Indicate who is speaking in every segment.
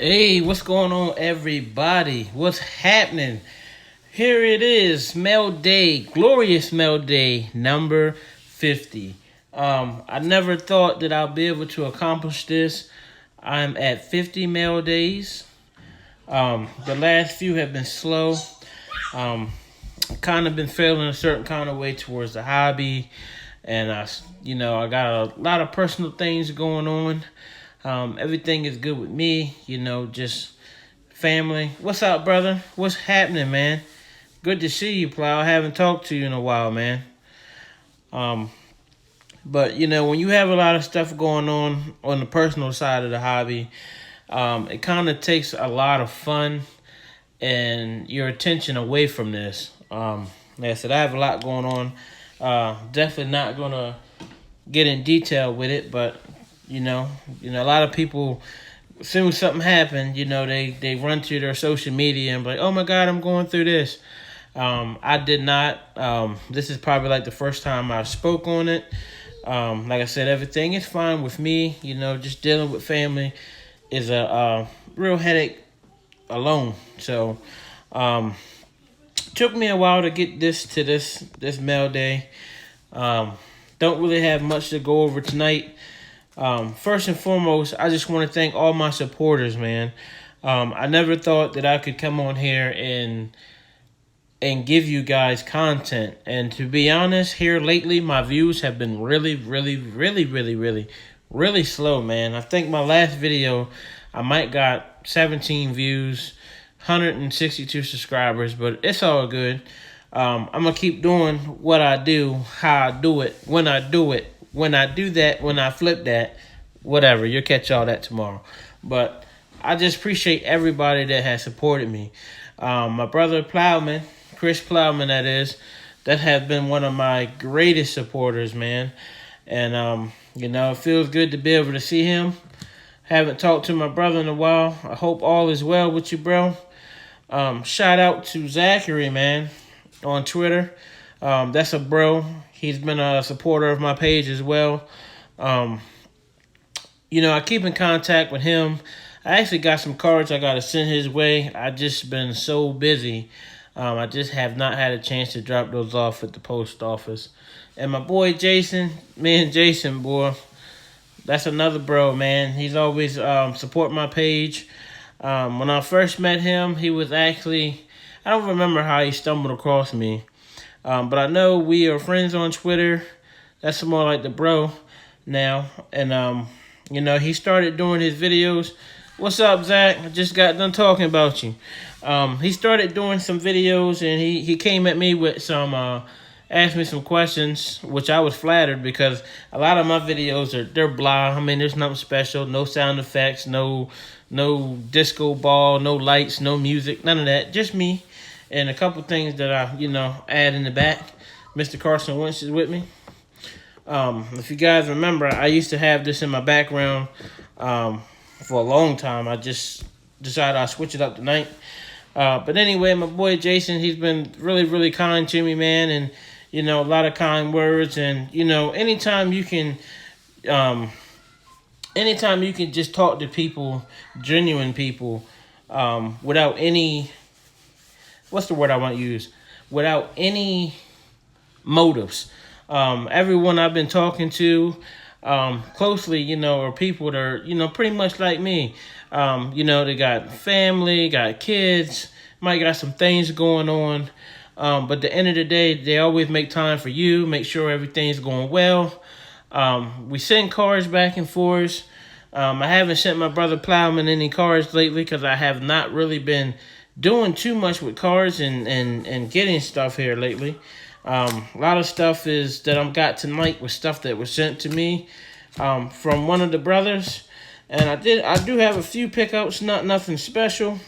Speaker 1: Hey, what's going on, everybody? What's happening? Here it is, Mailday, glorious Mailday, number 50. I never thought that I'll be able to accomplish this. I'm at 50 mail days. The last few have been slow. Kind of been feeling a certain kind of way towards the hobby, and I got a lot of personal things going on. Everything is good with me, just family. What's up, brother? What's happening, man? Good to see you, Plow. I haven't talked to you in a while, man. But when you have a lot of stuff going on the personal side of the hobby, it kind of takes a lot of fun and your attention away from this. Like I said, I have a lot going on. Definitely not gonna get in detail with it, but a lot of people, as soon as something happened, they run to their social media and be like, "Oh my God, I'm going through this." I did not. This is probably like the first time I spoke on it. Like I said, everything is fine with me. Just dealing with family is a real headache alone. So, took me a while to get this mail day. Don't really have much to go over tonight. First and foremost, I just want to thank all my supporters, man. I never thought that I could come on here and give you guys content. And to be honest, here lately, my views have been really, really, really, really, really, really slow, man. I think my last video, I might got 17 views, 162 subscribers, but it's all good. I'm going to keep doing what I do, how I do it, when I do it. When I do that, when I flip that, whatever, you'll catch all that tomorrow. But I just appreciate everybody that has supported me. My brother Plowman, Chris Plowman, that has been one of my greatest supporters, man. And, it feels good to be able to see him. Haven't talked to my brother in a while. I hope all is well with you, bro. Shout out to Zachary, man, on Twitter. That's a bro. He's been a supporter of my page as well. I keep in contact with him. I actually got some cards I got to send his way. I just been so busy. I just have not had a chance to drop those off at the post office. And my boy Jason, boy, that's another bro, man. He's always support my page. When I first met him, he was actually, I don't remember how he stumbled across me. But I know we are friends on Twitter. That's more like the bro now. And, he started doing his videos. What's up, Zach? I just got done talking about you. He started doing some videos, and he came at me with asked me some questions, which I was flattered because a lot of my videos they're blah. I mean, there's nothing special, no sound effects, no disco ball, no lights, no music, none of that. Just me. And a couple things that I, add in the back. Mr. Carson Wentz is with me. If you guys remember, I used to have this in my background for a long time. I just decided I'd switch it up tonight. But anyway, my boy Jason, he's been really, really kind to me, man. And, a lot of kind words. And, anytime you can just talk to people, genuine people, without any... what's the word I want to use? Without any motives. Everyone I've been talking to closely, are people that are, pretty much like me. They got family, got kids, might got some things going on. But at the end of the day, they always make time for you, make sure everything's going well. We send cards back and forth. I haven't sent my brother Plowman any cards lately because I have not really been doing too much with cards and getting stuff here lately. A lot of stuff is that I've got tonight was stuff that was sent to me from one of the brothers. And I do have a few pickups, nothing special.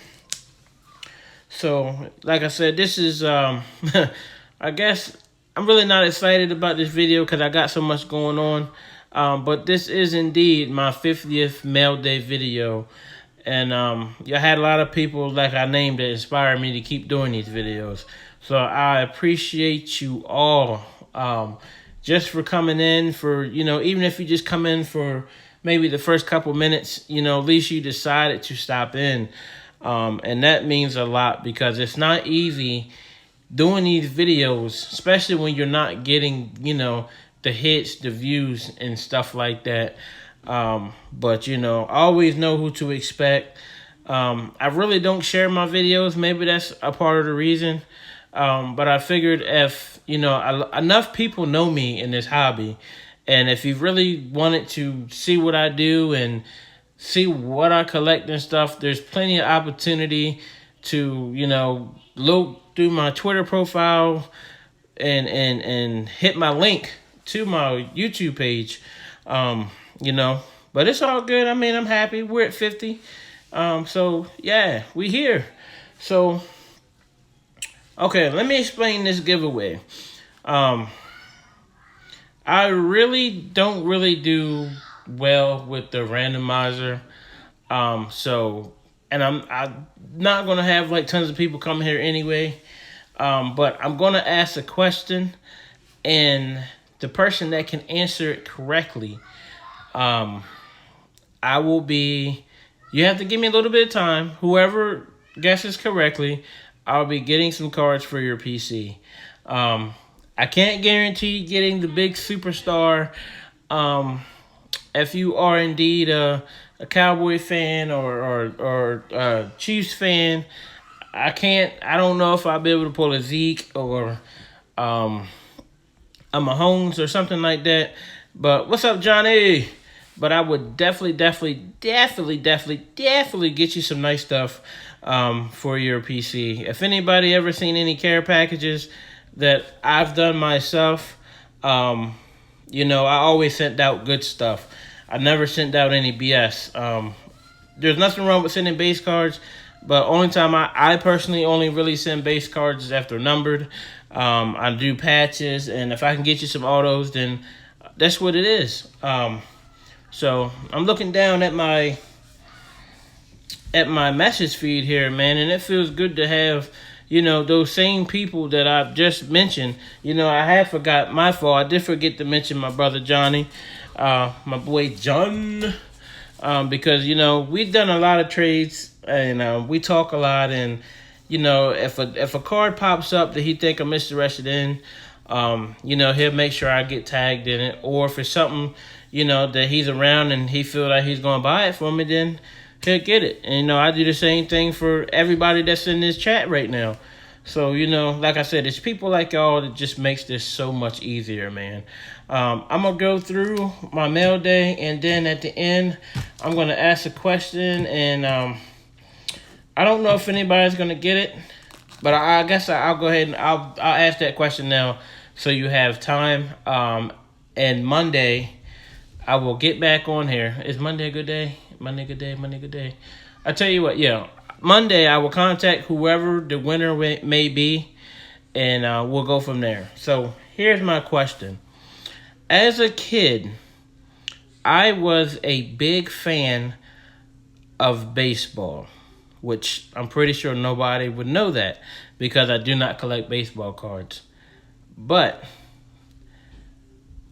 Speaker 1: So, like I said, this is, I guess, I'm really not excited about this video because I got so much going on. But this is indeed my 50th mail day video. And I had a lot of people, like I named, that inspired me to keep doing these videos. So I appreciate you all just for coming in, for, even if you just come in for maybe the first couple minutes, at least you decided to stop in. And that means a lot because it's not easy doing these videos, especially when you're not getting, the hits, the views, and stuff like that. But, I always know who to expect. I really don't share my videos. Maybe that's a part of the reason. But I figured if, enough people know me in this hobby, and if you really wanted to see what I do and see what I collect and stuff, there's plenty of opportunity to, look through my Twitter profile and hit my link to my YouTube page, But it's all good. I mean, I'm happy. We're at 50. So, yeah, we here. So, okay, let me explain this giveaway. I really don't do well with the randomizer. And I'm not going to have like tons of people come here anyway. But I'm going to ask a question, and the person that can answer it correctly, you have to give me a little bit of time. Whoever guesses correctly, I'll be getting some cards for your PC. I can't guarantee getting the big superstar. If you are indeed a Cowboy fan or a Chiefs fan, I don't know if I'll be able to pull a Zeke or a Mahomes or something like that. But what's up, Johnny? But I would definitely get you some nice stuff for your PC. If anybody ever seen any care packages that I've done myself, I always sent out good stuff. I never sent out any BS. There's nothing wrong with sending base cards, but only time I personally only really send base cards is after numbered. I do patches, and if I can get you some autos, then that's what it is. So I'm looking down at my message feed here, man, and it feels good to have, those same people that I've just mentioned. I had forgot, my fault. I did forget to mention my brother Johnny, my boy John, because, we've done a lot of trades, and we talk a lot, and, if a card pops up that he think I'm interested in, he'll make sure I get tagged in it, or if it's something, that he's around and he feel like he's going to buy it for me, then he'll get it. And, I do the same thing for everybody that's in this chat right now. So, like I said, it's people like y'all that just makes this so much easier, man. I'm going to go through my mail day, and then at the end, I'm going to ask a question, and I don't know if anybody's going to get it, but I guess I'll go ahead and I'll ask that question now so you have time. And Monday, I will get back on here. Is Monday a good day? Monday good day. I tell you what, Monday I will contact whoever the winner may be, and we'll go from there. So here's my question. As a kid, I was a big fan of baseball, which I'm pretty sure nobody would know that because I do not collect baseball cards. But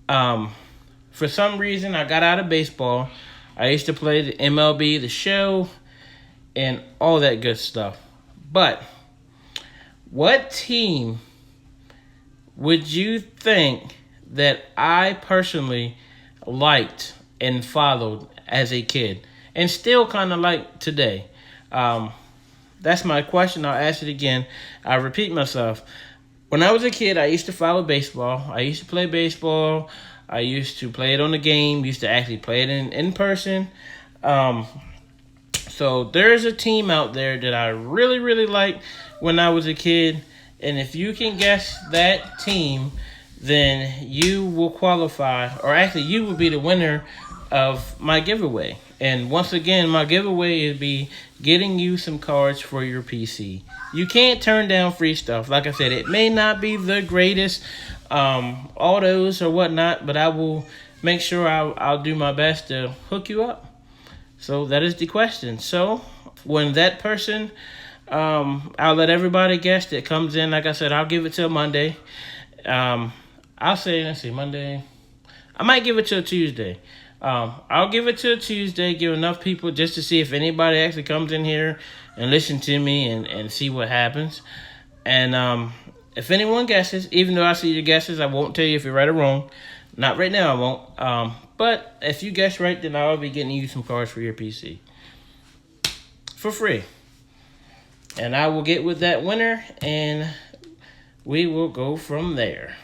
Speaker 1: for some reason, I got out of baseball. I used to play the MLB, the show, and all that good stuff. But what team would you think that I personally liked and followed as a kid and still kind of like today? That's my question. I'll ask it again. I repeat myself. When I was a kid, I used to follow baseball. I used to play baseball. I used to play it on the game. Used to actually play it in person. So there's a team out there that I really liked when I was a kid. And if you can guess that team, then you will qualify, or actually you will be the winner of my giveaway. And once again, my giveaway will be getting you some cards for your PC. You can't turn down free stuff. Like I said, it may not be the greatest autos or whatnot, but I will make sure I'll do my best to hook you up. So that is the question. So when that person, I'll let everybody guess that comes in. Like I said, I'll give it till Monday. I'll say, Monday. I might give it till Tuesday. I'll give it to Tuesday, give enough people just to see if anybody actually comes in here and listen to me and see what happens. And if anyone guesses, even though I see your guesses, I won't tell you if you're right or wrong. Not right now, I won't. But if you guess right, then I'll be getting you some cards for your PC. For free. And I will get with that winner, and we will go from there.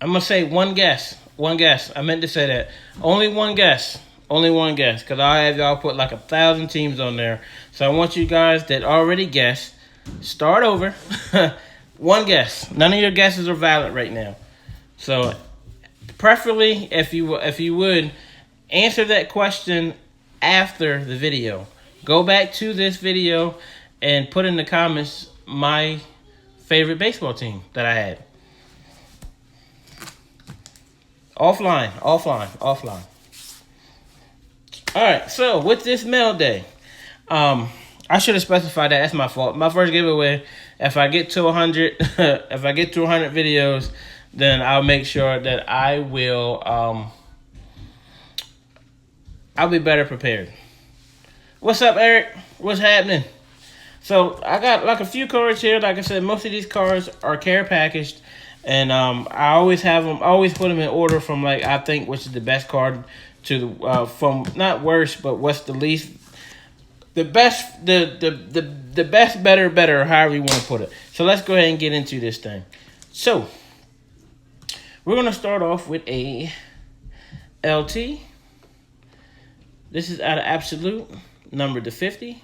Speaker 1: I'm going to say one guess. One guess. I meant to say that. Only one guess. Only one guess. Because I have y'all put like 1,000 teams on there. So I want you guys that already guessed, start over. One guess. None of your guesses are valid right now. So preferably, if you would, answer that question after the video. Go back to this video and put in the comments my favorite baseball team that I had. Offline. All right, so with this mail day, I should have specified that. That's my fault. My first giveaway. If I get to 100, if I get to 100 videos, then I'll make sure that I will. I'll be better prepared. What's up, Eric? What's happening? So I got like a few cards here. Like I said, most of these cards are care packaged. And I always have them. I always put them in order from like I think which is the best card to the from not worst, but what's the least, the best, the best, better, however you want to put it. So let's go ahead and get into this thing. So we're gonna start off with a LT. This is out of Absolute, number to 50.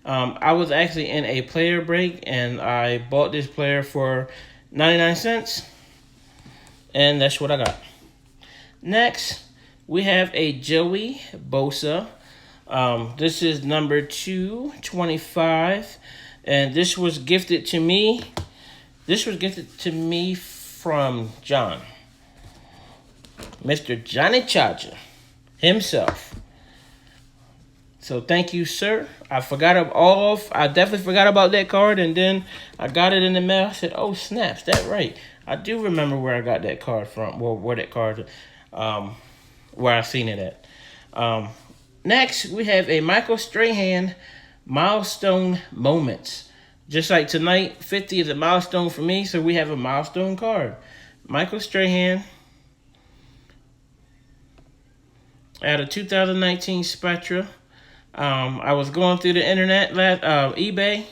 Speaker 1: I was actually in a player break and I bought this player for 99 cents, and that's what I got. Next, we have a Joey Bosa. This is number 225, and this was gifted to me. This was gifted to me from John, Mr. Johnny Charger himself. So thank you, sir. I definitely forgot about that card, and then I got it in the mail. I said, "Oh snaps, that's right. I do remember where I got that card from. Well, where that card, where I seen it at." Next, we have a Michael Strahan milestone moments. Just like tonight, 50 is a milestone for me, so we have a milestone card. Michael Strahan out of 2019 Spectra. I was going through the internet, eBay,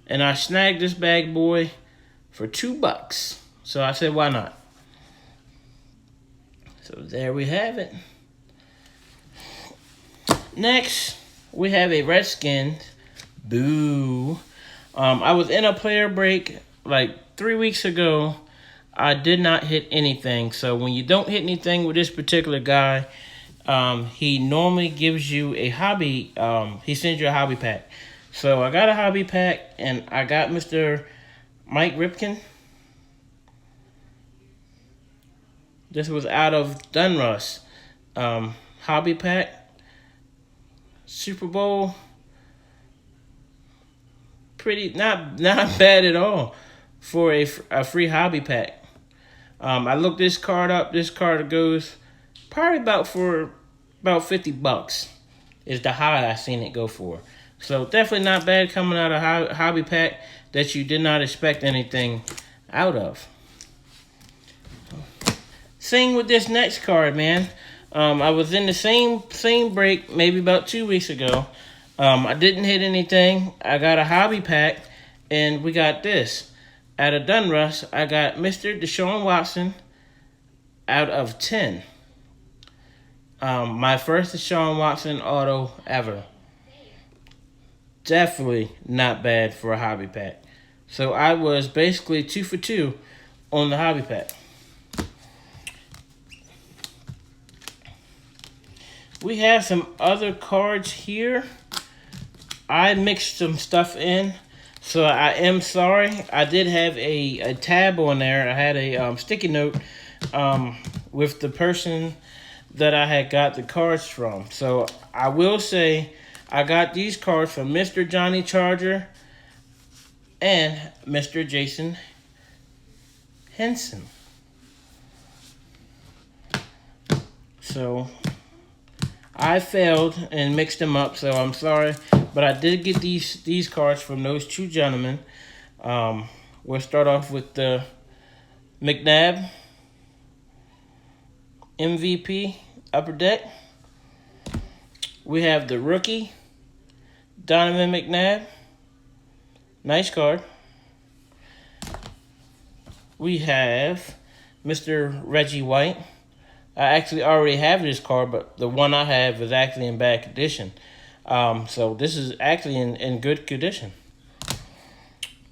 Speaker 1: and I snagged this bad boy for $2. So I said, why not? So there we have it. Next, we have a Redskins. Boo. I was in a player break like 3 weeks ago. I did not hit anything. So when you don't hit anything with this particular guy, he normally gives you a hobby. He sends you a hobby pack. So I got a hobby pack, and I got Mr. Mike Ripken. This was out of Dunruss. Hobby pack. Super Bowl. Pretty not bad at all for a free hobby pack. I looked this card up. This card goes probably about $50 is the high I seen it go for. So definitely not bad coming out of hobby pack that you did not expect anything out of. Same with this next card, man. I was in the same break maybe about 2 weeks ago. I didn't hit anything. I got a hobby pack, and we got this. Out of Dunruss, I got Mr. Deshaun Watson out of 10. My first Deshaun Watson auto ever. Definitely not bad for a hobby pack. So I was basically 2 for 2 on the hobby pack. We have some other cards here. I mixed some stuff in, so I am sorry. I did have a tab on there. I had a sticky note with the person that I had got the cards from. So I will say I got these cards from Mr. Johnny Charger and Mr. Jason Henson. So I failed and mixed them up, so I'm sorry. But I did get these cards from those two gentlemen. We'll start off with the McNabb MVP Upper Deck. We have the rookie Donovan McNabb. Nice card. We have Mr. Reggie White. I actually already have this card, but the one I have is actually in bad condition. So this is actually in good condition.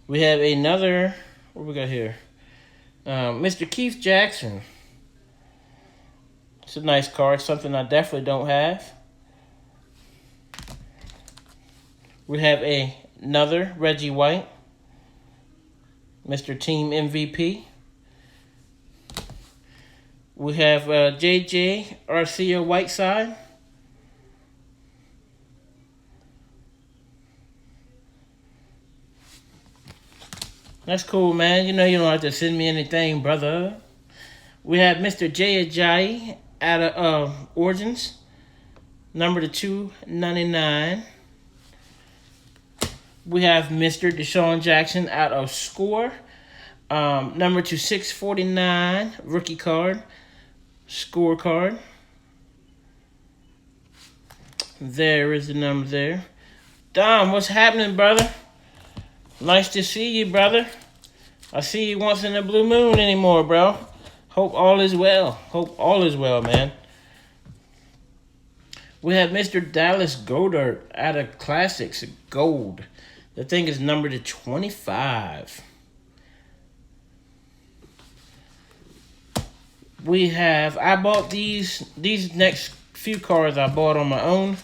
Speaker 1: We have another, what we got here? Mr. Keith Jackson. It's a nice card, something I definitely don't have. We have another Reggie White, Mr. Team MVP. We have J.J. Arcia Whiteside. That's cool, man. You know you don't have to send me anything, brother. We have Mr. Jay Ajayi out of Origins, number to 299. We have Mr. Deshaun Jackson out of Score, number to 649, rookie card, Score card. There is the number there. Dom, what's happening, brother? Nice to see you, brother. I see you once in a blue moon anymore, bro. Hope all is well. Hope all is well, man. We have Mr. Dallas Goedert out of Classics Gold. The thing is numbered to 25. I bought these next few cards I bought on my own.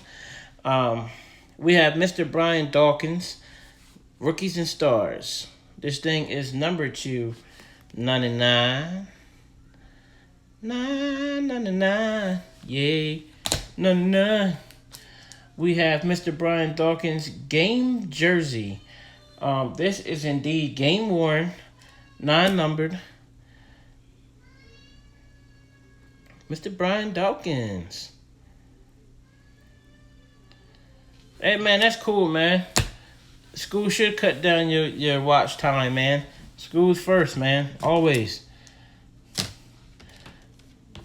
Speaker 1: We have Mr. Brian Dawkins, Rookies and Stars. This thing is numbered to 99. 999. Yay. 99. We have Mr. Brian Dawkins game jersey. This is indeed game worn, non-numbered. Mr. Brian Dawkins. Hey, man, that's cool, man. School should cut down your watch time, man. School's first, man. Always.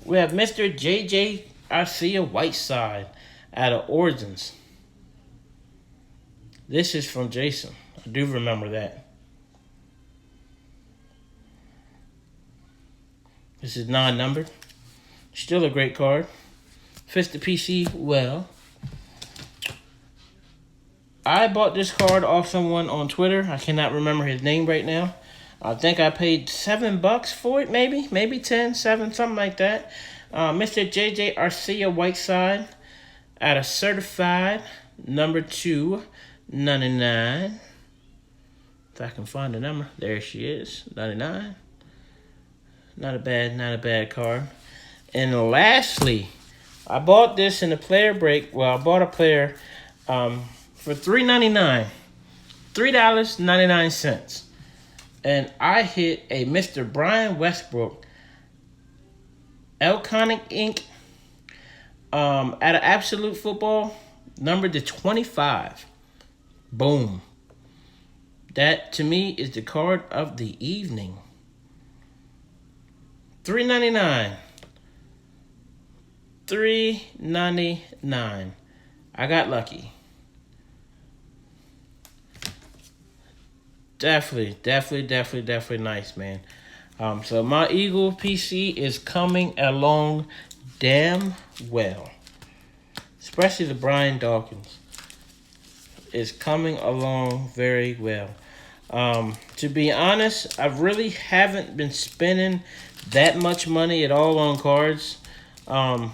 Speaker 1: We have Mr. J.J. Arcia Whiteside out of Origins. This is from Jason. I do remember that. This is non-numbered. Still a great card. Fits the PC well. I bought this card off someone on Twitter. I cannot remember his name right now. I think I paid $7 for it, maybe 10, 7, something like that. Mr. J.J. Arcia Whiteside out of Certified, number 299. If I can find the number, there she is, 99. Not a bad card. And lastly, I bought this in a player break. Well, I bought a player for $3.99, $3.99, and I hit a Mr. Brian Westbrook, Elconic Inc. Out of Absolute Football, numbered to 25. Boom. That to me is the card of the evening. $3.99. $3.99. I got lucky. Definitely nice, man. So my Eagle PC is coming along damn well. Especially the Brian Dawkins is coming along very well. To be honest, I really haven't been spending that much money at all on cards. A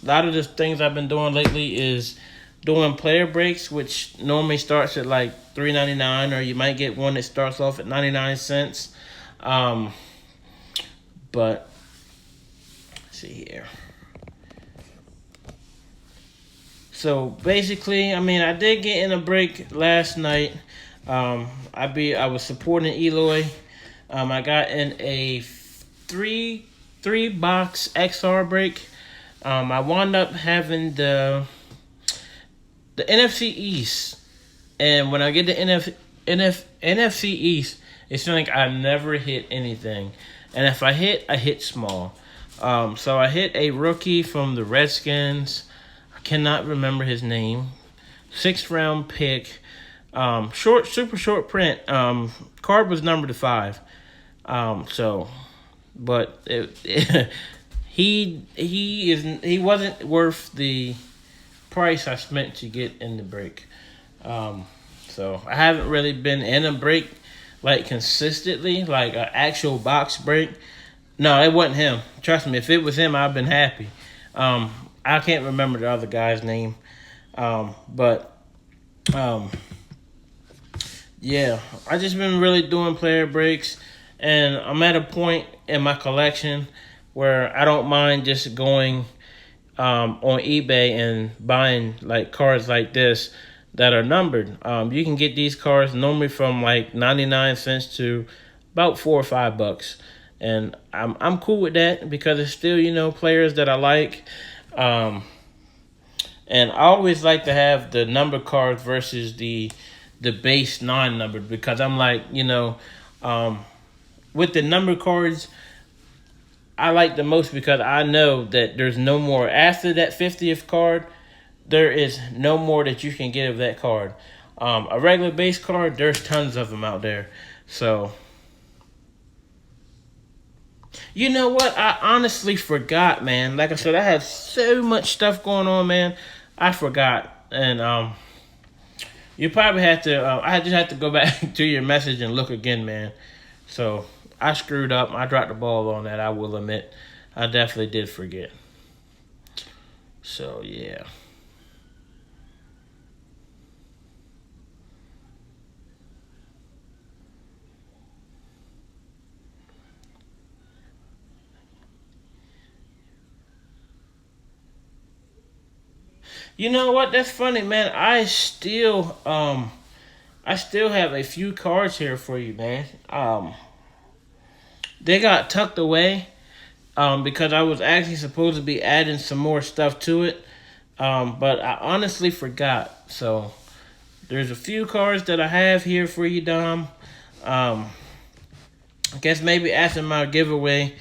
Speaker 1: lot of the things I've been doing lately is doing player breaks, which normally starts at like $3.99, or you might get one that starts off at 99 cents. But let's see here. So basically, I mean, I did get in a break last night. I was supporting Eloy. I got in a three box XR break. I wound up having the NFC East, and when I get the NFC East, it's like I never hit anything, and if I hit small. So I hit a rookie from the Redskins. I cannot remember his name. 6th round pick. Super short print. Card was numbered to 5. But he wasn't worth the price I spent to get in the break. So I haven't really been in a break like consistently, like an actual box break. No, it wasn't him. Trust me, if it was him, I'd been happy. I can't remember the other guy's name. But yeah, I just been really doing player breaks, and I'm at a point in my collection where I don't mind just going on eBay and buying like cards like this that are numbered. You can get these cards normally from like 99 cents to about $4 or $5, and I'm cool with that because it's still players that I like. And I always like to have the number cards versus the base non-numbered, because I'm like, with the number cards, I like the most because I know that there's no more after that 50th card. There is no more that you can get of that card. A regular base card, there's tons of them out there. So, you know what? I honestly forgot, man. Like I said, I had so much stuff going on, man. I forgot. And you probably have to, I just have to go back to your message and look again, man. So, I screwed up. I dropped the ball on that, I will admit. I definitely did forget. So, yeah. You know what? That's funny, man. I still have a few cards here for you, man. They got tucked away because I was actually supposed to be adding some more stuff to it, but I honestly forgot. So there's a few cards that I have here for you, Dom. I guess maybe after my giveaway,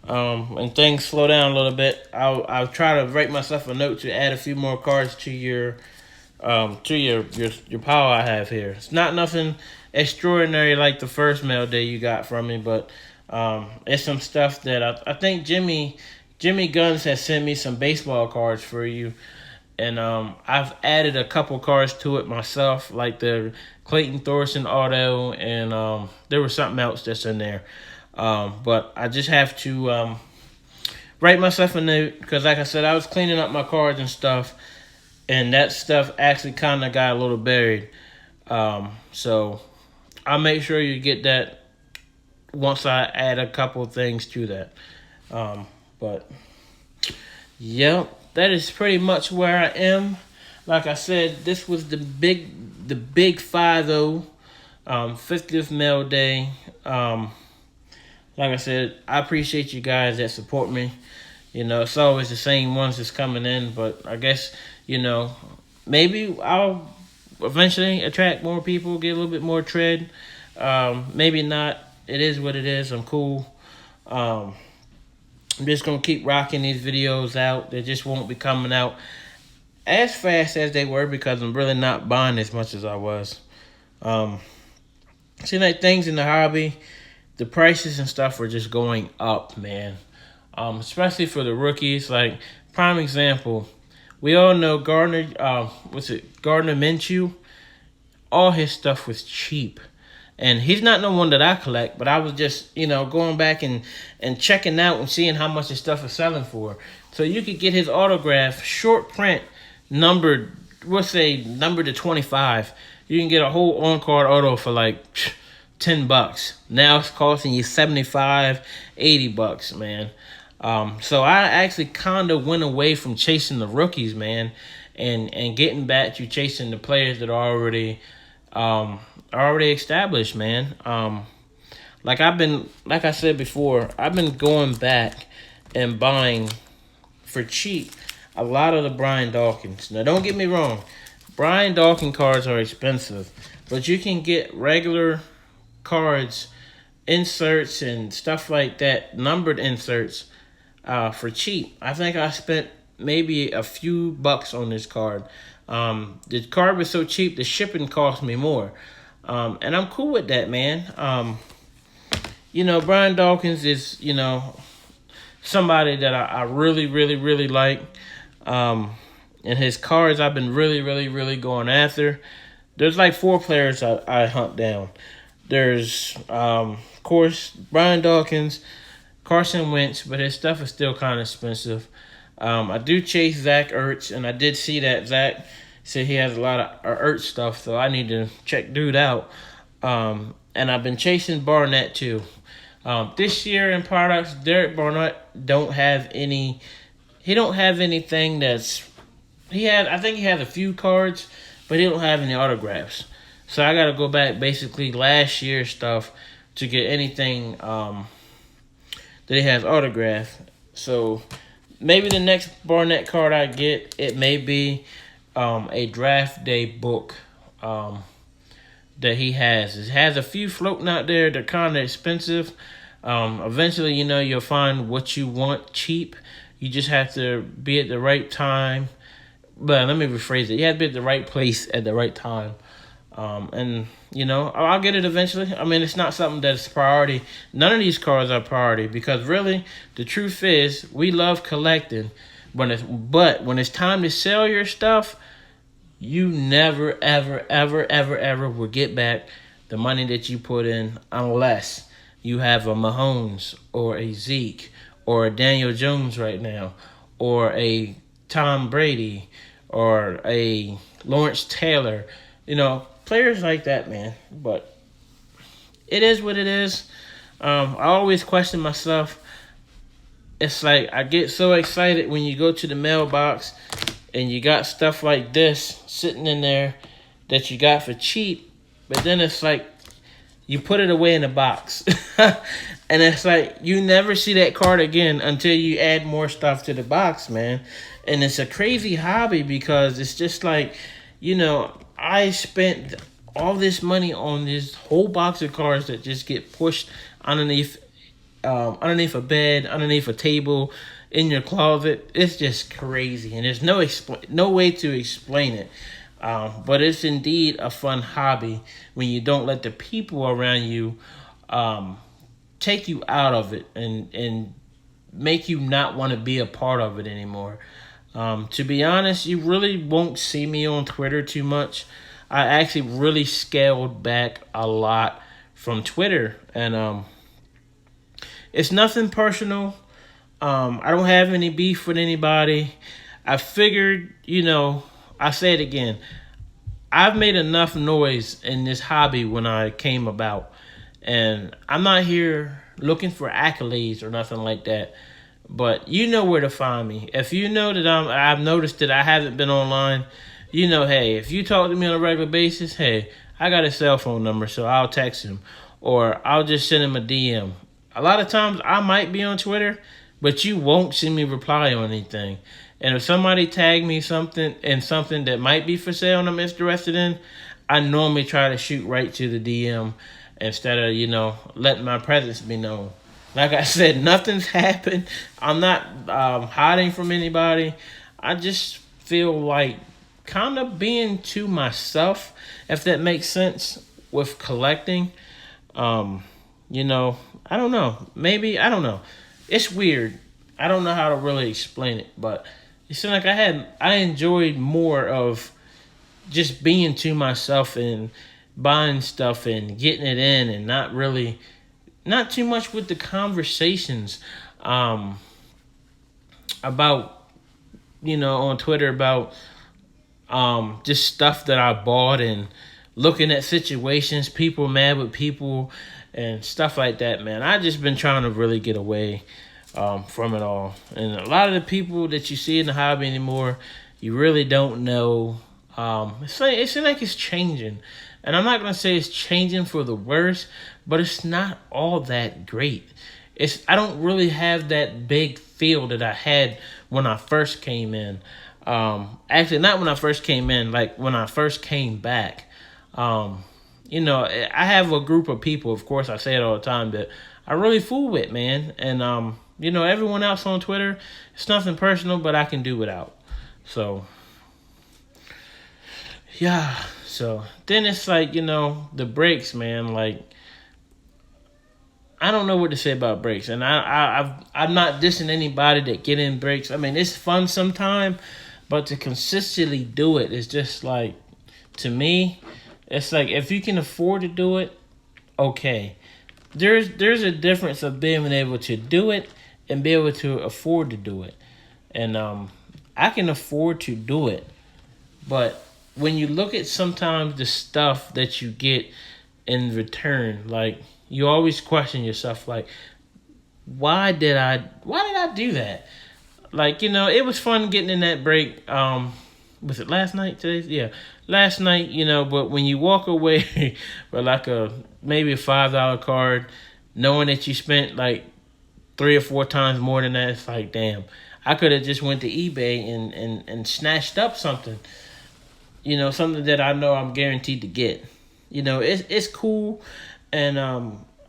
Speaker 1: and things slow down a little bit, I'll try to write myself a note to add a few more cards to your pile I have here. It's not nothing extraordinary like the first mail day you got from me, but it's some stuff that I think Jimmy Guns has sent me some baseball cards for you, and I've added a couple cards to it myself, like the Clayton Thorson auto, and there was something else that's in there. But I just have to write myself a note because, like I said, I was cleaning up my cards and stuff, and that stuff actually kind of got a little buried. So I'll make sure you get that once I add a couple things to that. But yep, that is pretty much where I am. Like I said, this was the big 5-0, 50th mail day. Like I said, I appreciate you guys that support me. It's always the same ones that's coming in, but I guess, maybe I'll eventually attract more people, get a little bit more tread. Maybe not. It is what it is. I'm cool. I'm just going to keep rocking these videos out. They just won't be coming out as fast as they were because I'm really not buying as much as I was. See, like things in the hobby, the prices and stuff are just going up, man. Especially for the rookies. Like, prime example, we all know Gardner Minshew? All his stuff was cheap. And he's not no one that I collect, but I was just, going back and checking out and seeing how much his stuff is selling for. So you could get his autograph, short print, numbered, numbered to 25. You can get a whole on-card auto for like $10. Now it's costing you $75, $80, man. So I actually kind of went away from chasing the rookies, man, and getting back to chasing the players that are already established, man. Like I said before, I've been going back and buying for cheap a lot of the Brian Dawkins. Now, don't get me wrong, Brian Dawkins cards are expensive, but you can get regular cards, inserts, and stuff like that, numbered inserts, for cheap. I think I spent maybe a few bucks on this card. The card was so cheap, the shipping cost me more. And I'm cool with that, man. Brian Dawkins is, somebody that I really, really, really like. And his cards I've been really, really, really going after. There's like 4 players I hunt down. There's, of course, Brian Dawkins, Carson Wentz, but his stuff is still kind of expensive. I do chase Zach Ertz, and I did see that Zach said he has a lot of Ertz stuff, so I need to check dude out. And I've been chasing Barnett too. This year in products, Derek Barnett don't have any. He don't have anything that's. I think he has a few cards, but he don't have any autographs. So I got to go back basically last year's stuff to get anything that he has autographed. So maybe the next Barnett card I get, it may be a draft day book that he has. It has a few floating out there. They're kind of expensive. Eventually, you'll find what you want cheap. You just have to be at the right time. But let me rephrase it. You have to be at the right place at the right time. And I'll get it eventually. I mean, it's not something that's priority. None of these cards are priority because really, the truth is, we love collecting. But when it's time to sell your stuff, you never, ever, ever, ever, ever will get back the money that you put in unless you have a Mahomes or a Zeke or a Daniel Jones right now or a Tom Brady or a Lawrence Taylor. Players like that, man. But it is what it is. I always question myself. It's like I get so excited when you go to the mailbox and you got stuff like this sitting in there that you got for cheap, but then it's like you put it away in a box. And it's like you never see that card again until you add more stuff to the box, man. And it's a crazy hobby because it's just like, I spent all this money on this whole box of cards that just get pushed underneath a bed, underneath a table, in your closet. It's just crazy, and there's no way to explain it. But it's indeed a fun hobby when you don't let the people around you take you out of it and make you not want to be a part of it anymore. To be honest, you really won't see me on Twitter too much. I actually really scaled back a lot from Twitter, and it's nothing personal. I don't have any beef with anybody. I figured, I say it again. I've made enough noise in this hobby when I came about. And I'm not here looking for accolades or nothing like that. But you know where to find me. If you know that I've noticed that I haven't been online, hey, if you talk to me on a regular basis, hey, I got a cell phone number, so I'll text him. Or I'll just send him a DM. A lot of times I might be on Twitter, but you won't see me reply on anything. And if somebody tag me something that might be for sale and I'm interested in, I normally try to shoot right to the DM instead of, letting my presence be known. Like I said, nothing's happened. I'm not hiding from anybody. I just feel like kind of being to myself, if that makes sense, with collecting. I don't know. Maybe, I don't know. It's weird. I don't know how to really explain it, but it seemed like I enjoyed more of just being to myself and buying stuff and getting it in and not too much with the conversations about, on Twitter about just stuff that I bought and looking at situations, people mad with people and stuff like that, man. I just been trying to really get away from it all. And a lot of the people that you see in the hobby anymore, you really don't know. It seems like it's changing. And I'm not going to say it's changing for the worse, but it's not all that great. I don't really have that big feel that I had when I first came in. Actually, not when I first came in, like when I first came back. Um, I have a group of people, of course, I say it all the time, that I really fool with, man. And, everyone else on Twitter, it's nothing personal, but I can do without. So, yeah. So, then it's like, the breaks, man. Like, I don't know what to say about breaks. And I'm not dissing anybody that get in breaks. I mean, it's fun sometime, but to consistently do it is just like, to me, it's like if you can afford to do it, okay. There's a difference of being able to do it and be able to afford to do it. And I can afford to do it, but when you look at sometimes the stuff that you get in return, like you always question yourself, like, why did I do that? Like, it was fun getting in that break. Was it last night? Today? Yeah, last night. But when you walk away with like maybe a $5 card, knowing that you spent like 3 or 4 times more than that, it's like, damn, I could have just went to eBay and snatched up something. Something that I know I'm guaranteed to get. It's cool, and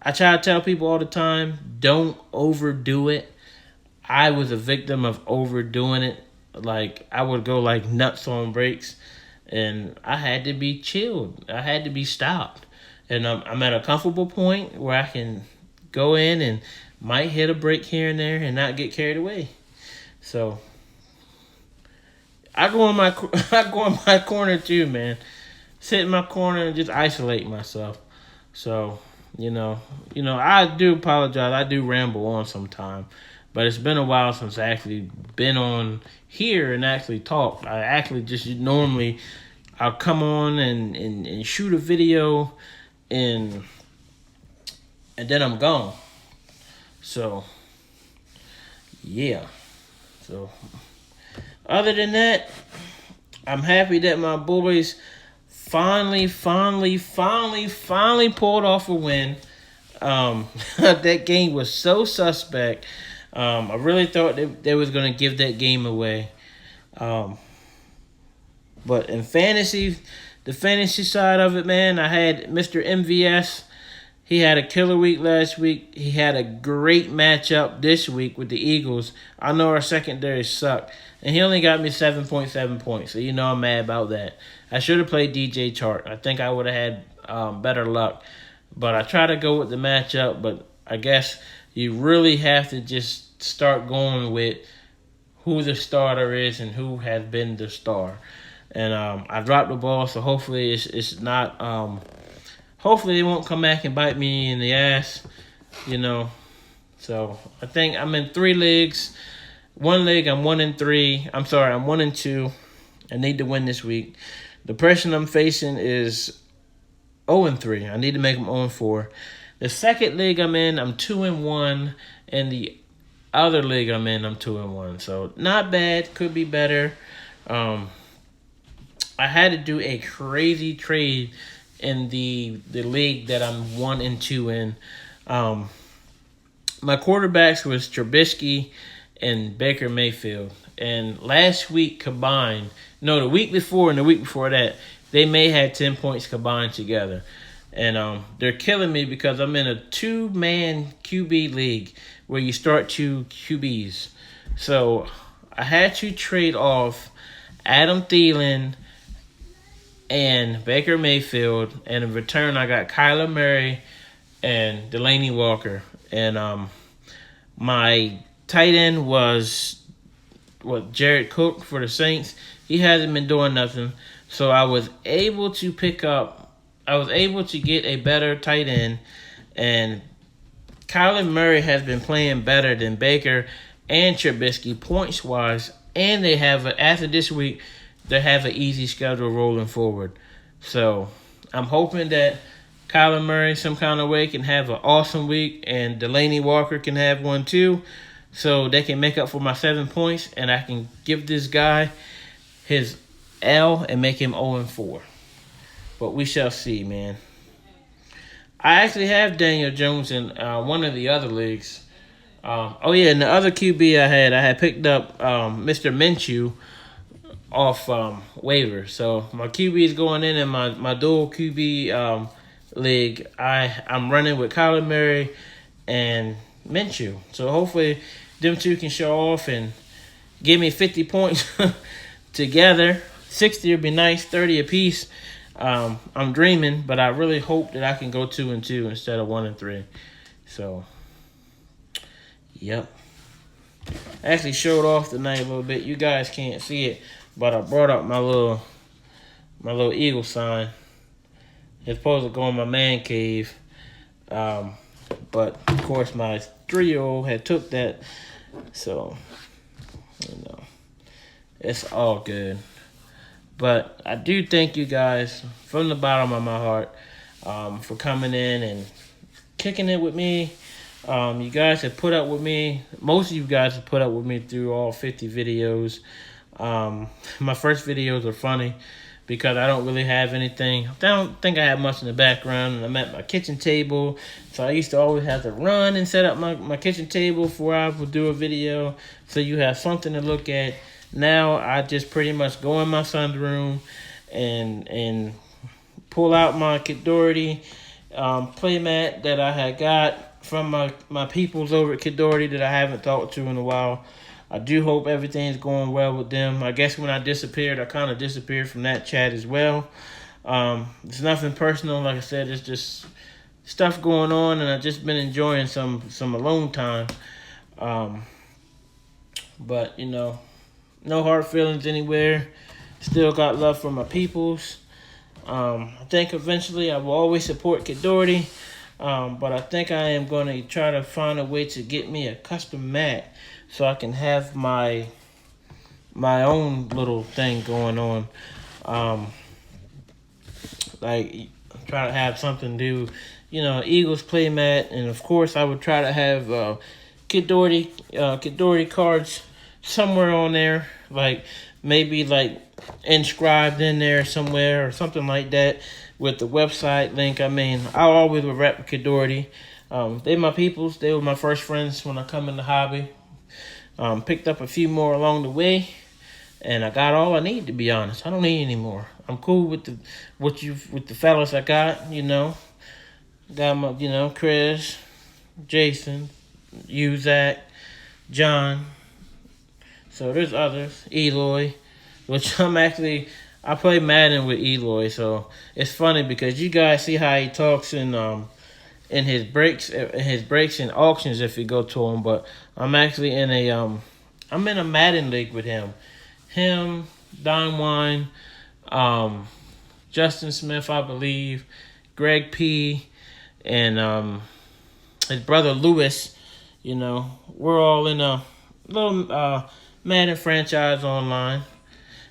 Speaker 1: I try to tell people all the time, don't overdo it. I was a victim of overdoing it. Like, I would go like nuts on breaks, and I had to be chilled. I had to be stopped. And I'm at a comfortable point where I can go in and might hit a break here and there and not get carried away. So I go in my I go in my corner too, man. Sit in my corner and just isolate myself. So, I do apologize. I do ramble on sometime. But it's been a while since I actually been on here and actually talked. I actually just normally I'll come on and shoot a video and then I'm gone. So yeah. So other than that, I'm happy that my boys finally pulled off a win. That game was so suspect. I really thought they was going to give that game away. But in fantasy, the fantasy side of it, man, I had Mr. MVS. He had a killer week last week. He had a great matchup this week with the Eagles. I know our secondary sucked. And he only got me 7.7 points. So, I'm mad about that. I should have played DJ Chark. I think I would have had better luck. But I try to go with the matchup. But I guess you really have to just start going with who the starter is and who has been the star. And I dropped the ball, so hopefully it's not... hopefully it won't come back and bite me in the ass, So I think I'm in 3 leagues. 1 league, I'm 1-3. I'm sorry, I'm 1-2. I need to win this week. The person I'm facing is 0-3. I need to make them 0-4. The second league I'm in, I'm 2-1. And the other league I'm in, I'm 2-1. So not bad. Could be better. I had to do a crazy trade in the league that I'm 1-2 in. My quarterbacks was Trubisky and Baker Mayfield. And last week combined, no, the week before and the week before that, they may have 10 points combined together. And they're killing me because I'm in a 2-man QB league where you start 2 QBs. So I had to trade off Adam Thielen and Baker Mayfield. And in return, I got Kyler Murray and Delaney Walker. And my tight end was Jared Cook for the Saints. He hasn't been doing nothing. So I was able to get a better tight end. And Kyler Murray has been playing better than Baker and Trubisky points-wise. And they have, after this week, they have an easy schedule rolling forward. So I'm hoping that Kyler Murray some kind of way can have an awesome week and Delaney Walker can have one too, so they can make up for my 7 points and I can give this guy his L and make him 0-4. But we shall see, man. I actually have Daniel Jones in one of the other leagues. Oh yeah, and the other QB I had picked up Mr. Minshew off waiver. So my QB is going in my dual QB league. I'm running with Kyler Murray and Minshew. So hopefully them two can show off and give me 50 points together. 60 would be nice, 30 apiece. I'm dreaming, but I really hope that I can go 2-2 instead of 1-3. So, yep. I actually showed off tonight a little bit. You guys can't see it, but I brought up my little eagle sign. It's supposed to go in my man cave, but of course my 3-year-old had took that, so it's all good. But I do thank you guys from the bottom of my heart for coming in and kicking it with me. You guys have put up with me. Most of you guys have put up with me through all 50 videos. My first videos are funny because I don't really have anything. I don't think I have much in the background. And I'm at my kitchen table. So I used to always have to run and set up my kitchen table before I would do a video. So you have something to look at. Now I just pretty much go in my son's room and pull out my Kid Doherty playmat that I had got from my peoples over at Kid Doherty that I haven't talked to in a while. I do hope everything's going well with them. I guess when I disappeared, I kind of disappeared from that chat as well. It's nothing personal. Like I said, it's just stuff going on, and I've just been enjoying some alone time. But, no hard feelings anywhere. Still got love for my peoples. I think eventually I will always support Kid Doherty. But I think I am going to try to find a way to get me a custom mat so I can have my own little thing going on. Like try to have something to do, Eagles play mat, and of course I would try to have Kid Doherty cards somewhere on there, like maybe like inscribed in there somewhere or something like that with the website link. I mean, I always would rep Kid Doherty. They my peoples. They were my first friends when I come in the hobby. Picked up a few more along the way, and I got all I need, to be honest. I don't need any more. I'm cool with the fellas I got. Got my Chris, Jason, you, Zach, John. So there's others. Eloy, which I play Madden with Eloy, so it's funny because you guys see how he talks in his breaks and auctions if you go to him. But I'm actually in a Madden league with him. Him, Don Wine, Justin Smith, I believe, Greg P, and his brother Lewis. We're all in a little Madden franchise online.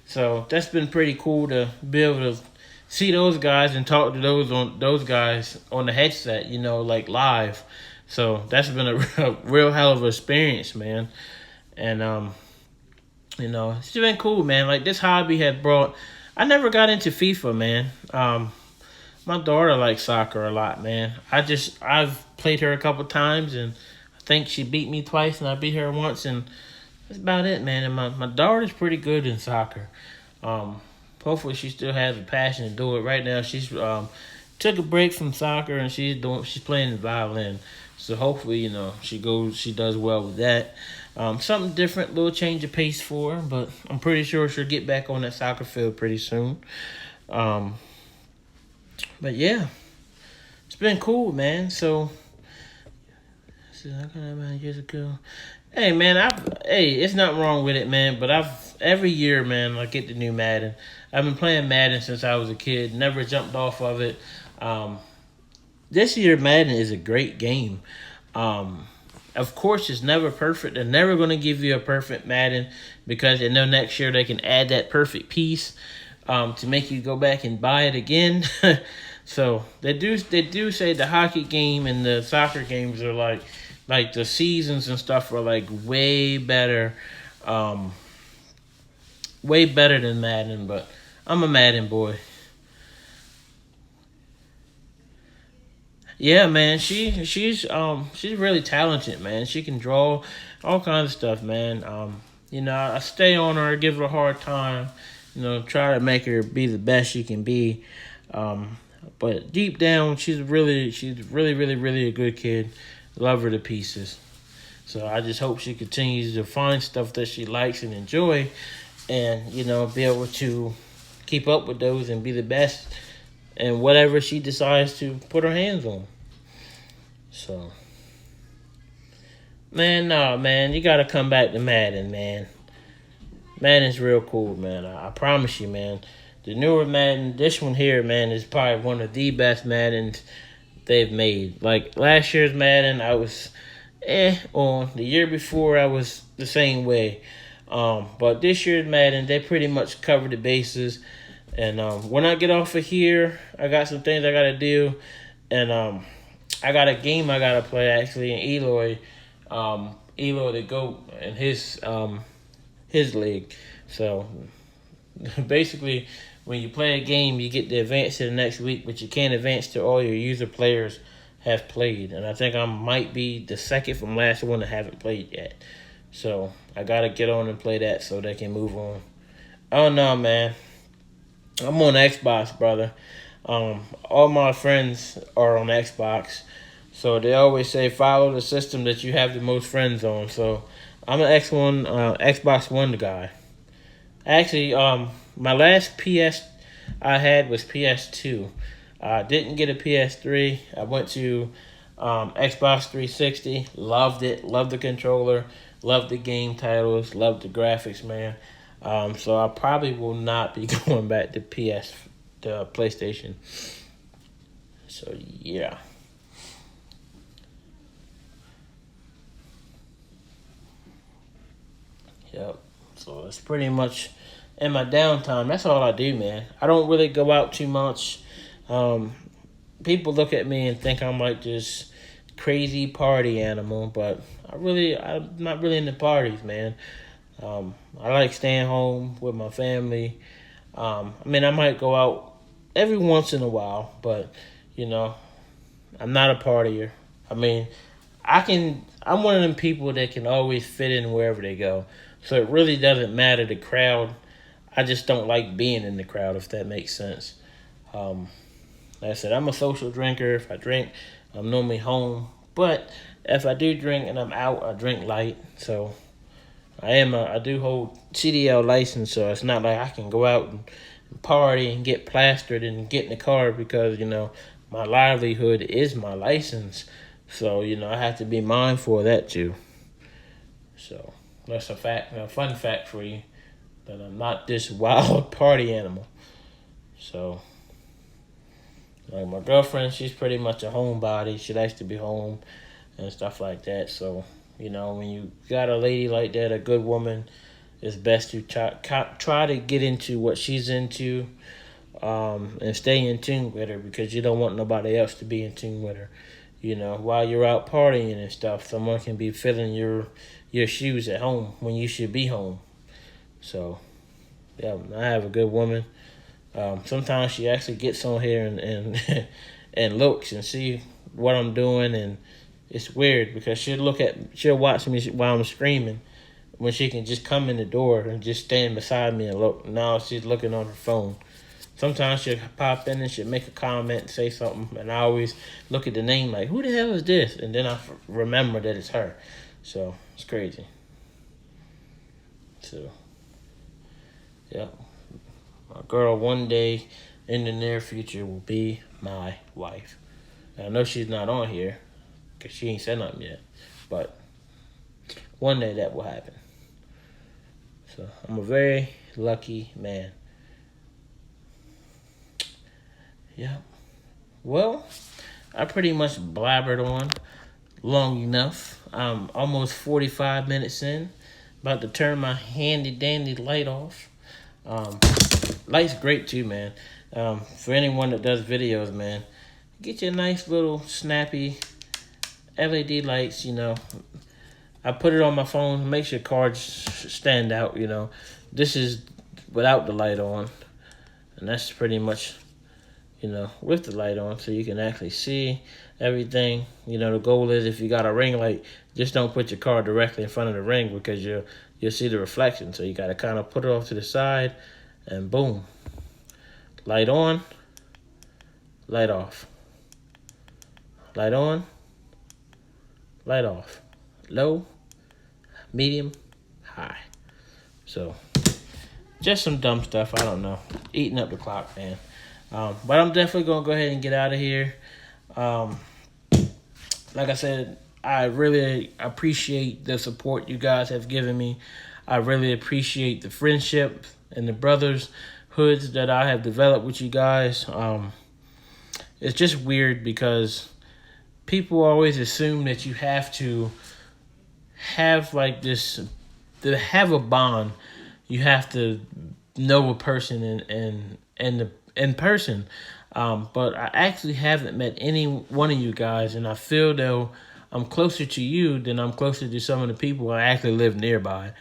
Speaker 1: So that's been pretty cool to be able to see those guys and talk to those guys on the headset, like live. So that's been a real hell of an experience, man. And it's been cool, man. Like this hobby had brought. I never got into FIFA, man. My daughter likes soccer a lot, man. I've played her a couple times, and I think she beat me twice, and I beat her once, and that's about it, man. And my daughter's pretty good in soccer. Hopefully she still has the passion to do it. Right now she's took a break from soccer and she's playing the violin. So hopefully, she does well with that. Something different, little change of pace for her, but I'm pretty sure she'll get back on that soccer field pretty soon. But yeah, it's been cool, man. So years ago. Hey man, it's nothing wrong with it, man. But every year, man, I get the new Madden. I've been playing Madden since I was a kid. Never jumped off of it. This year, Madden is a great game. Of course, it's never perfect. They're never going to give you a perfect Madden because they know next year they can add that perfect piece to make you go back and buy it again. So they do say the hockey game and the soccer games are like the seasons and stuff are like way better than Madden, but I'm a Madden boy. Yeah, man. She's really talented, man. She can draw all kinds of stuff, man. I stay on her, give her a hard time, try to make her be the best she can be. Um, but deep down, she's really, really, really a good kid. Love her to pieces. So I just hope she continues to find stuff that she likes and enjoy, and be able to keep up with those and be the best and whatever she decides to put her hands on. So, man, no, man, you gotta come back to Madden, man. Madden's real cool, man. I promise you, man. The newer Madden, this one here, man, is probably one of the best Maddens they've made. Like last year's Madden, I was on. The year before, I was the same way. But this year's Madden, they pretty much covered the bases. And when I get off of here, I got some things I gotta do, and I got a game I gotta play actually in Eloy the GOAT and his league. So basically, when you play a game, you get to advance to the next week, but you can't advance to all your user players have played. And I think I might be the second from last one that haven't played yet. So I gotta get on and play that so they can move on. Oh no, man. I'm on Xbox, brother. All my friends are on Xbox. So they always say follow the system that you have the most friends on. So I'm an Xbox One guy. Actually, my last PS I had was PS2. I didn't get a PS3. I went to Xbox 360. Loved it. Loved the controller. Loved the game titles. Loved the graphics, man. So I probably will not be going back to the PlayStation. So yeah. Yep. So it's pretty much in my downtime. That's all I do, man. I don't really go out too much. Um, People look at me and think I'm like this crazy party animal, but I'm not really into parties, man. I like staying home with my family. I might go out every once in a while, but you know, I'm not a partier. I mean, I'm one of them people that can always fit in wherever they go. So it really doesn't matter the crowd. I just don't like being in the crowd, if that makes sense. Um, like I said, I'm a social drinker. If I drink, I'm normally home. But if I do drink and I'm out, I drink light. So I do hold CDL license, so it's not like I can go out and party and get plastered and get in the car because, my livelihood is my license. So, I have to be mindful of that too. So that's a fun fact for you, that I'm not this wild party animal. So, like my girlfriend, she's pretty much a homebody. She likes to be home and stuff like that. So, when you got a lady like that, a good woman, it's best to try to get into what she's into, and stay in tune with her, because you don't want nobody else to be in tune with her. While you're out partying and stuff, someone can be filling your shoes at home when you should be home. So, yeah, I have a good woman. Sometimes she actually gets on here and and looks and see what I'm doing, and it's weird because she'll watch me while I'm screaming, when she can just come in the door and just stand beside me and look. Now she's looking on her phone. Sometimes she'll pop in and she'll make a comment, say something, and I always look at the name like, who the hell is this? And then I remember that it's her. So it's crazy. So, yeah. My girl one day in the near future will be my wife. And I know she's not on here because she ain't said nothing yet. But one day that will happen. So I'm a very lucky man. Yeah. Well, I pretty much blabbered on long enough. I'm almost 45 minutes in. About to turn my handy dandy light off. Light's great too, man. For anyone that does videos, man, get you a nice little snappy LED lights. I put it on my phone, makes your cards stand out. This is without the light on, and that's pretty much, with the light on, so you can actually see. everything. The goal is, if you got a ring light, just don't put your car directly in front of the ring, because you'll see the reflection. So you got to kind of put it off to the side, and boom, light on, light off, light on, light off, low, medium, high. So just some dumb stuff. I don't know. Eating up the clock, man. But I'm definitely going to go ahead and get out of here. Like I said, I really appreciate the support you guys have given me. I really appreciate the friendship and the brotherhoods that I have developed with you guys. It's just weird because people always assume that you have to have like this, to have a bond. You have to know a person in person. But I actually haven't met any one of you guys, and I feel though I'm closer to you than I'm closer to some of the people I actually live nearby.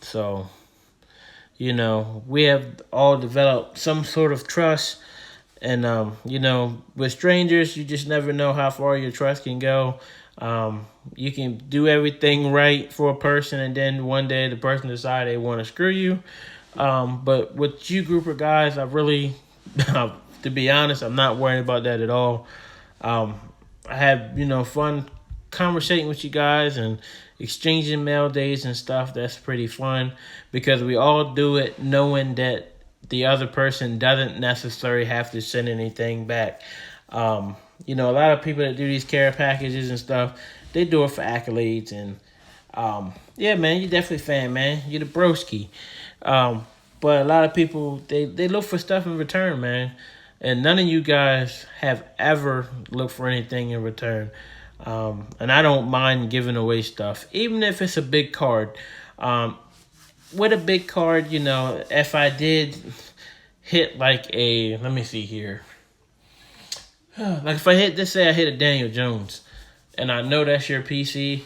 Speaker 1: So, we have all developed some sort of trust, and, with strangers, you just never know how far your trust can go. You can do everything right for a person, and then one day the person decides they want to screw you. But with you group of guys, I really, to be honest, I'm not worried about that at all. I have, fun conversating with you guys and exchanging mail days and stuff. That's pretty fun because we all do it knowing that the other person doesn't necessarily have to send anything back. A lot of people that do these care packages and stuff, they do it for accolades. And, yeah, man, you're definitely a fan, man. You're the broski. But a lot of people, they look for stuff in return, man. And none of you guys have ever looked for anything in return. And I don't mind giving away stuff, even if it's a big card. With a big card, if I did hit like let me see here. Like if let's say I hit a Daniel Jones, and I know that's your PC,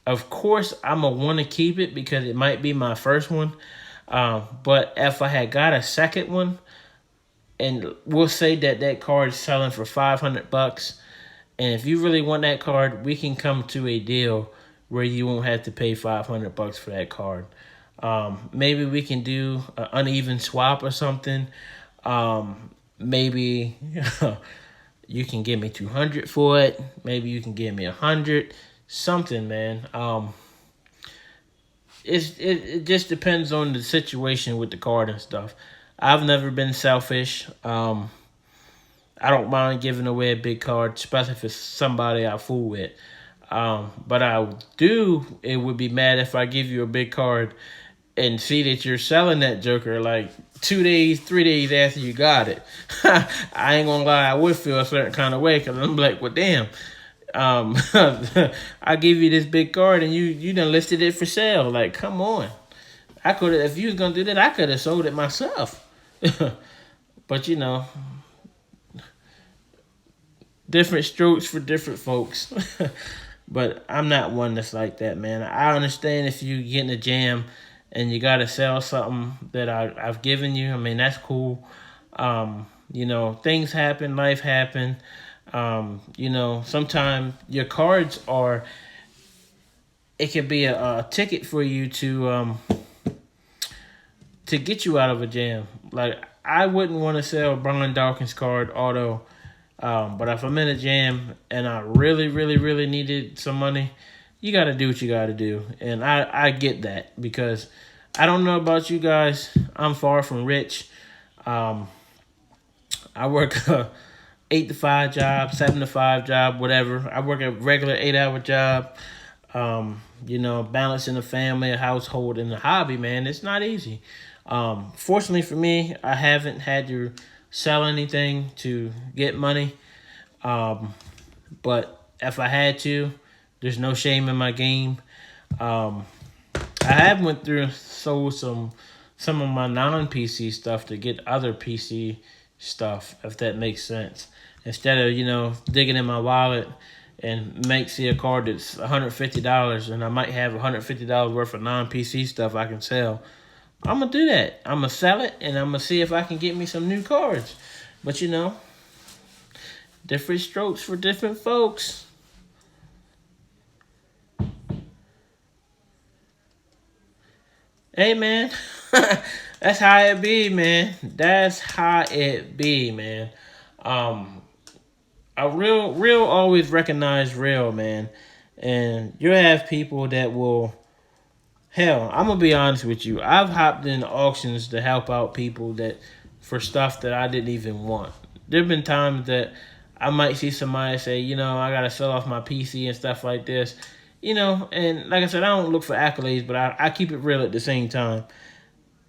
Speaker 1: of course I'm going to want to keep it because it might be my first one. But if I had got a second one, and we'll say that card is selling for $500, and if you really want that card, we can come to a deal where you won't have to pay $500 for that card. Maybe we can do an uneven swap or something. Maybe you can give me $200 for it. Maybe you can give me $100. Something, man. It just depends on the situation with the card and stuff. I've never been selfish. I don't mind giving away a big card, especially if it's somebody I fool with. But it would be mad if I give you a big card and see that you're selling that joker like 2 days, 3 days after you got it. I ain't gonna lie, I would feel a certain kind of way because I'm like, well, damn. I give you this big card and you done listed it for sale. Like, come on. I could have, if you was gonna do that, I could have sold it myself. But different strokes for different folks. But I'm not one that's like that, man. I understand if you get in a jam and you gotta sell something that I've given you. I mean, that's cool. Things happen, life happen. Sometimes your cards it could be a ticket for you to get you out of a jam. Like, I wouldn't want to sell Brian Dawkins card auto, but if I'm in a jam and I really, really, really needed some money, you got to do what you got to do. And I get that because I don't know about you guys. I'm far from rich. I work 8 to 5 job, 7 to 5 job, whatever. I work a regular 8-hour job. Balancing a family, a household, and a hobby, man, it's not easy. Fortunately for me, I haven't had to sell anything to get money. But if I had to, there's no shame in my game. I have went through and sold some of my non-PC stuff to get other PC stuff, if that makes sense. Instead of, digging in my wallet and see a card that's $150 and I might have $150 worth of non-PC stuff I can sell, I'm going to do that. I'm going to sell it and I'm going to see if I can get me some new cards. But, Different strokes for different folks. Hey, man. That's how it be, man. That's how it be, man. Um, a real always recognize real, man. And you have people that will. Hell, I'm gonna be honest with you. I've hopped in auctions to help out people that for stuff that I didn't even want. There've been times that I might see somebody say, I gotta sell off my PC and stuff like this. And like I said, I don't look for accolades, but I keep it real at the same time.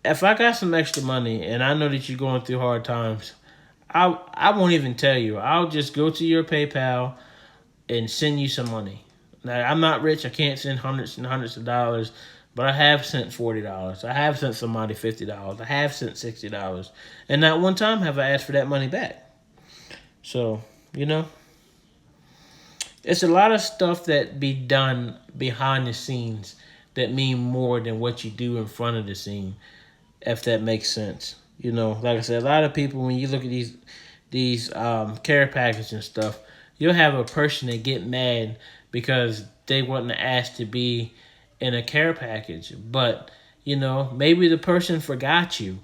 Speaker 1: If I got some extra money and I know that you're going through hard times, I won't even tell you. I'll just go to your PayPal and send you some money. Now, I'm not rich. I can't send hundreds and hundreds of dollars, but I have sent $40. I have sent somebody $50. I have sent $60. And not one time have I asked for that money back. So, it's a lot of stuff that be done behind the scenes that mean more than what you do in front of the scene, if that makes sense. Like I said, a lot of people, when you look at these care packages and stuff, you'll have a person that get mad because they wasn't asked to be in a care package. But, maybe the person forgot you.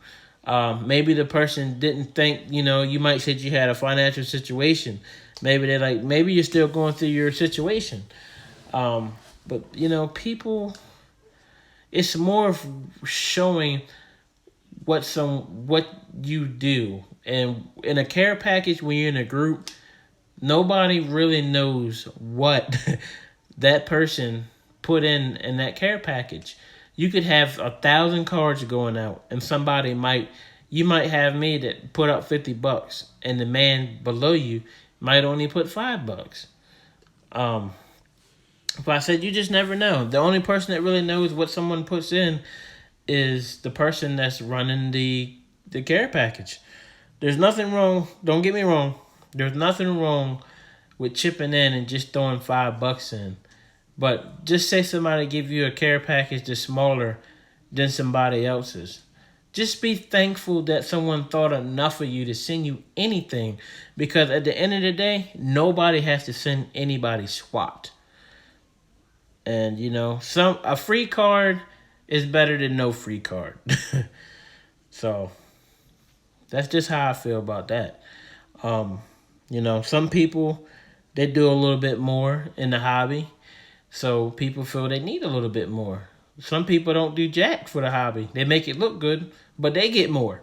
Speaker 1: Maybe the person didn't think, you might said you had a financial situation. Maybe they're like, maybe you're still going through your situation. But, people, it's more of showing what you do. And in a care package, when you're in a group, nobody really knows what that person put in that care package. You could have 1,000 cards going out, and you might have me that put up $50, and the man below you might only put $5. But I said you just never know. The only person that really knows what someone puts in is the person that's running the care package. There's nothing wrong. Don't get me wrong. There's nothing wrong with chipping in and just throwing $5 in. But just say somebody give you a care package that's smaller than somebody else's. Just be thankful that someone thought enough of you to send you anything. Because at the end of the day, nobody has to send anybody swapped. And a free card is better than no free card. So that's just how I feel about that. Some people, they do a little bit more in the hobby. So people feel they need a little bit more. Some people don't do jack for the hobby. They make it look good, but they get more.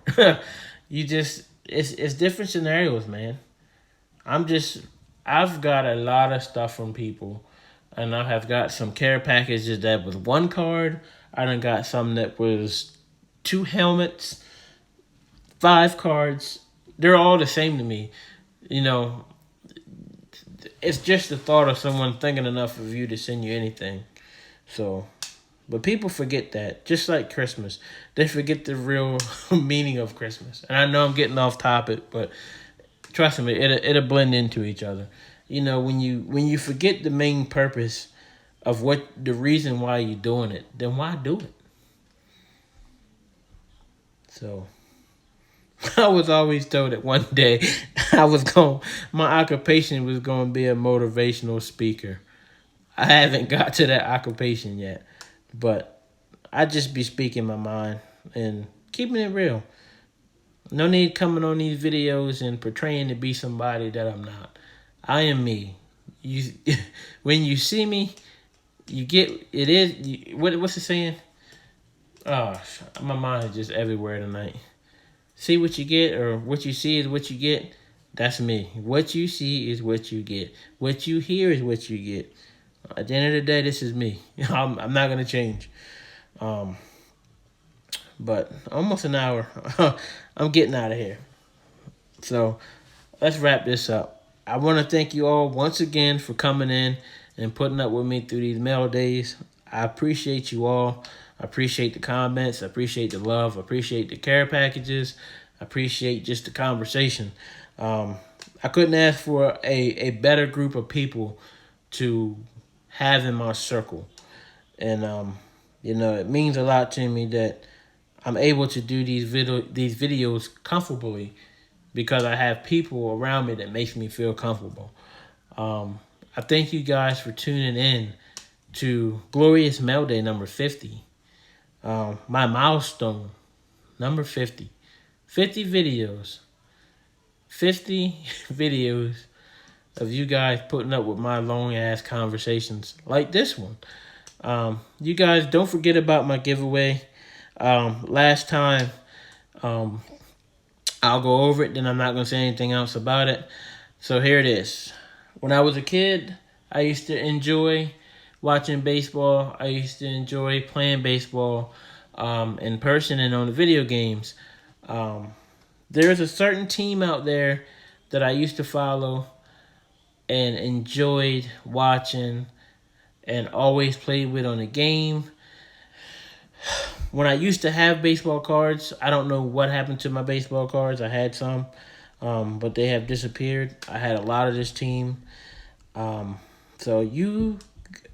Speaker 1: It's different scenarios, man. I've got a lot of stuff from people, and I have got some care packages that was one card. I done got some that was 2 helmets, 5 cards. They're all the same to me. It's just the thought of someone thinking enough of you to send you anything. So, but people forget that. Just like Christmas, they forget the real meaning of Christmas. And I know I'm getting off topic, but trust me, it'll blend into each other. When you forget the main purpose of what the reason why you're doing it, then why do it? So I was always told that one day my occupation was going to be a motivational speaker. I haven't got to that occupation yet, but I just be speaking my mind and keeping it real. No need coming on these videos and portraying to be somebody that I'm not. I am me. When you see me, you get it is. What's the saying? Oh, my mind is just everywhere tonight. See what you get, or what you see is what you get. That's me. What you see is what you get. What you hear is what you get. At the end of the day, this is me. I'm not gonna change. But almost an hour. I'm getting out of here. So let's wrap this up. I want to thank you all once again for coming in and putting up with me through these mail days. I appreciate you all. I appreciate the comments. I appreciate the love. I appreciate the care packages. I appreciate just the conversation. I couldn't ask for a better group of people to have in my circle. And, it means a lot to me that I'm able to do these videos comfortably because I have people around me that makes me feel comfortable. I thank you guys for tuning in to Glorious Mailday number 50. My milestone, number 50. 50 videos. 50 videos of you guys putting up with my long ass conversations like this one. You guys don't forget about my giveaway. Last time, I'll go over it, then I'm not going to say anything else about it. So here it is. When I was a kid, I used to enjoy watching baseball. I used to enjoy playing baseball in person and on the video games. There's a certain team out there that I used to follow and enjoyed watching and always played with on the game. When I used to have baseball cards, I don't know what happened to my baseball cards. I had some, but they have disappeared. I had a lot of this team. So you,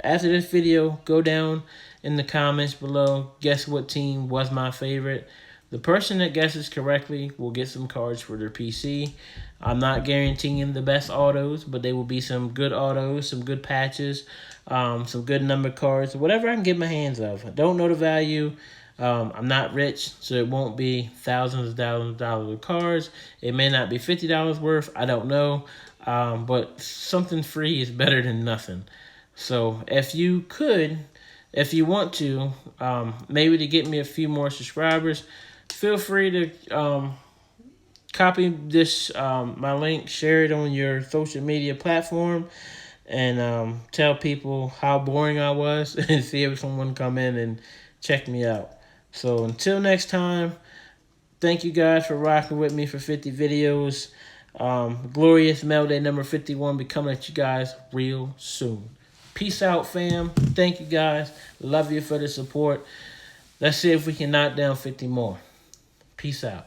Speaker 1: after this video, go down in the comments below. Guess what team was my favorite. The person that guesses correctly will get some cards for their PC. I'm not guaranteeing the best autos, but they will be some good autos, some good patches, some good number cards, whatever I can get my hands of. I don't know the value. I'm not rich, so it won't be thousands of dollars of cards. It may not be $50 worth. I don't know. But something free is better than nothing. So if you want to, maybe to get me a few more subscribers, feel free to copy this, my link, share it on your social media platform, and tell people how boring I was and see if someone come in and check me out. So until next time, thank you guys for rocking with me for 50 videos. Glorious Mailday number 51 be coming at you guys real soon. Peace out, fam. Thank you guys. Love you for the support. Let's see if we can knock down 50 more. Peace out.